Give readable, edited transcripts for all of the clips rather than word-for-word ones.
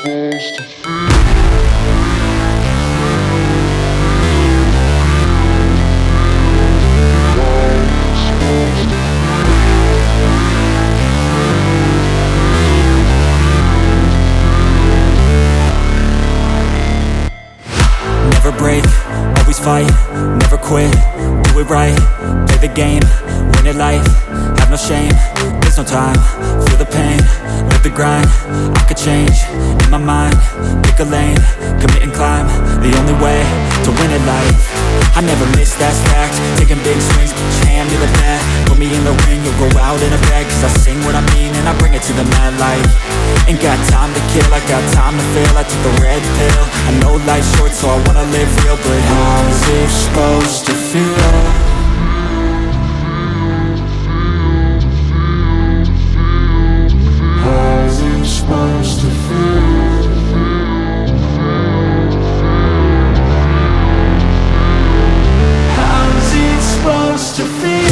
Never break, always fight, never quit, do it right, play the game, win it life, have no shame, there's no time, feel the pain, live the grind, I could change, in my mind, pick a lane, commit and climb, the only way to win it life, I never miss, that's fact, taking big swings, hand me the bat, put me in the ring, you'll go out in a bag, cause I sing what I mean and I bring it to the mad light, ain't got time to kill, I got time to feel, I took the red pill, I know life's short so I wanna live real, but how's it supposed to feel? How's it supposed to feel? How's it supposed to feel?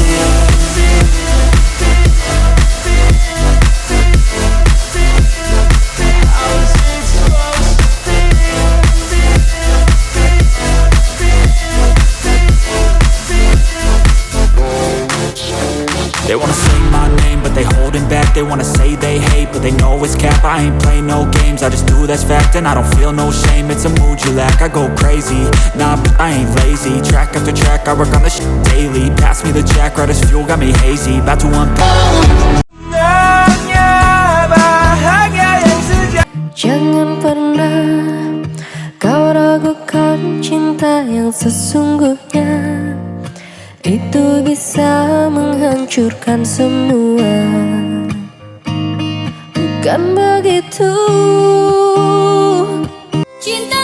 They wanna say my name, but they holding back. They wanna say they hate, but they know it's cap. I ain't play no games, I just do that's fact. And I don't feel no shame, it's a mood you lack. I go crazy, nah, but I ain't lazy. Track after track, I work on this shit daily. Pass me the jack, right as fuel, got me hazy. About to unpack. Jangan pernah kau ragukan cinta yang sesungguhnya. Itu bisa menghancurkan semua. Bukan begitu. Cinta